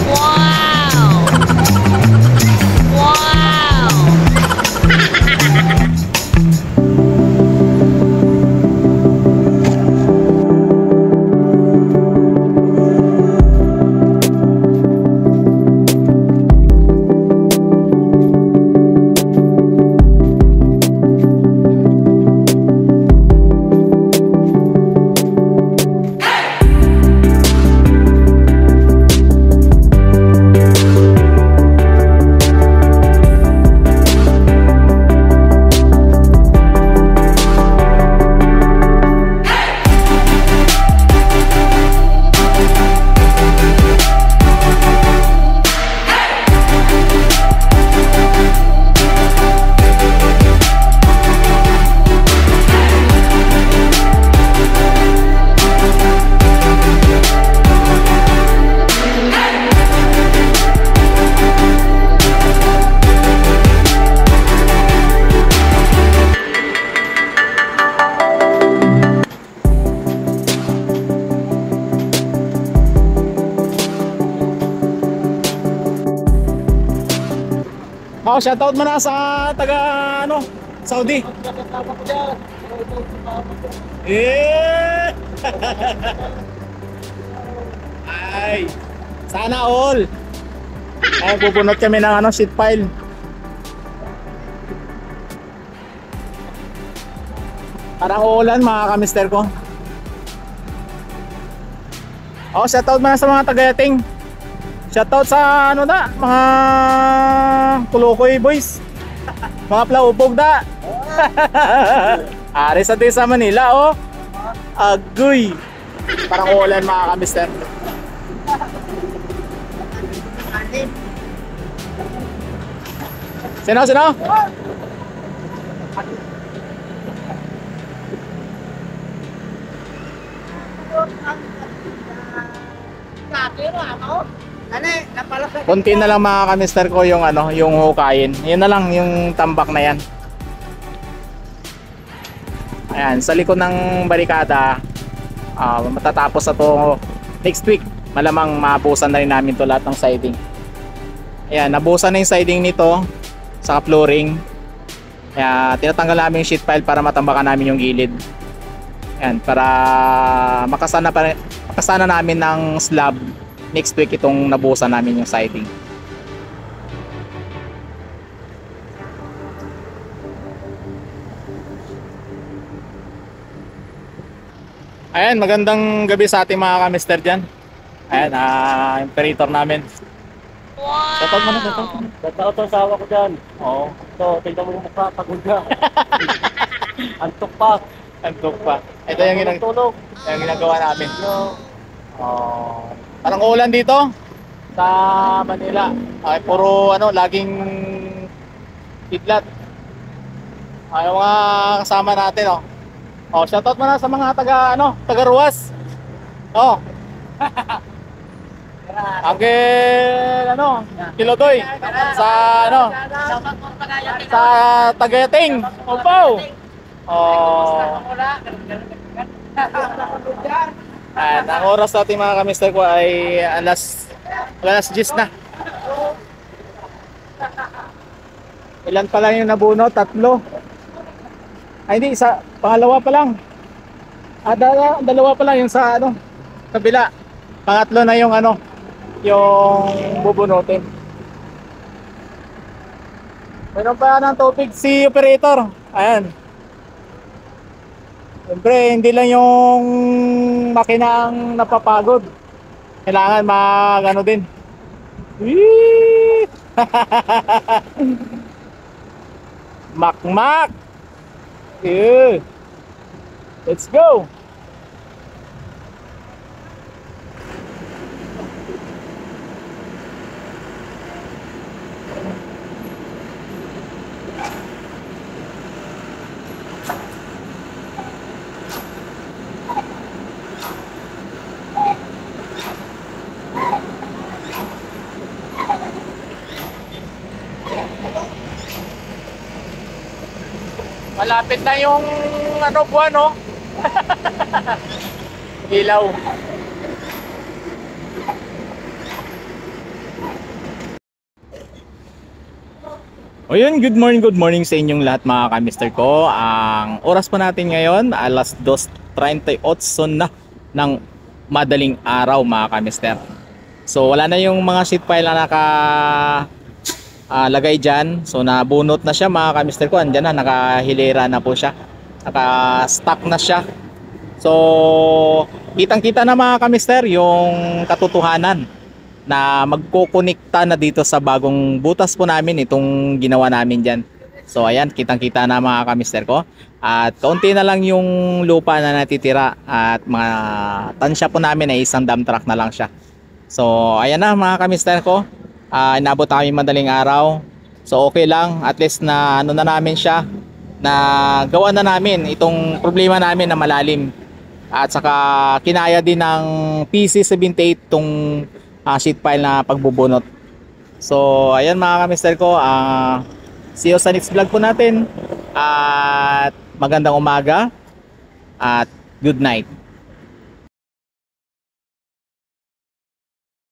Wow! Wow! Oh, shoutout mo na sa taga ano, Saudi. Eh. Ay. Sana all. Ay, bubunot kami ng ano, sheet pile. Parang uulan mga kamister ko. Oh, shoutout mo na sa mga taga-Yating. Shoutout sa ano na, mga Kulukoy boys. Mga Plaupog da. Ari sa sa Manila oh. Agoy. Parang uulan mga kamister. Sino? Konti na lang mga kamister ko yung ano, yung hukayin. Yun na lang yung tambak na yan. Ayan, sa likod ng barikada, matatapos na to next week. Malamang mabusan na rin namin to lahat ng siding. Ayan, nabusan na yung siding nito sa flooring. Kaya tinatanggal namin yung sheet pile para matambakan namin yung gilid. Ayan, para makasana namin ng slab next week itong nabusan namin yung siding. Ayan, magandang gabi sa ating mga kamister dyan. Ayan, imperator namin. Wow! Shoutout mo na, shoutout mo. Shoutout sa asawa ko dyan. Oo. Ito, tignan mo yung mukha, pagod na. Antok pa. Antok pa. Ito yung ginagawa namin. Oh, parang ulan dito sa Manila. Ay, puro ano, laging kidlat. Ay, yung mga kasama natin, oh. Oh, shoutout mo na sa mga taga Ruas. Oh. Angel Kilodoy sa sa Tagayating. Upaw. Oh. Ang oras natin mga kamister ko ay alas 10 na. Ilan pa lang yung nabuno? 3. Ay hindi, isa, pangalawa pa lang. Dalawa pa lang yung sa kabila. Pangatlo na yung yung bubunutin. Meron pa ng tubig si operator. Ayan. Siyempre, hindi lang yung makina ang napapagod. Kailangan din. Makmak. Yeah. Let's go. Malapit na yung buwan, no? Ilaw. Ayun, good morning sa inyong lahat mga kamister ko. Ang oras po natin ngayon, alas 2:38 na ng madaling araw mga kamister. So wala na yung mga sheet pile na lagay dyan. So nabunot na siya mga kamister ko. Andyan na, nakahilera na po siya. Naka-stack na siya. So kitang-kita na mga kamister yung katotohanan na magkokonekta na dito sa bagong butas po namin itong ginawa namin dyan. So ayan, kitang-kita na mga kamister ko. At kaunti na lang yung lupa na natitira at mga tansya po namin ay isang dump truck na lang siya. So ayan na mga kamister ko. Inabot kami madaling araw. So okay lang, at least na ano na namin siya, na gawa na namin itong problema namin na malalim. At saka kinaya din ng PC78 tong sheet pile na pagbubunot. So ayan mga kamister ko, see you sa next vlog po natin at magandang umaga at good night.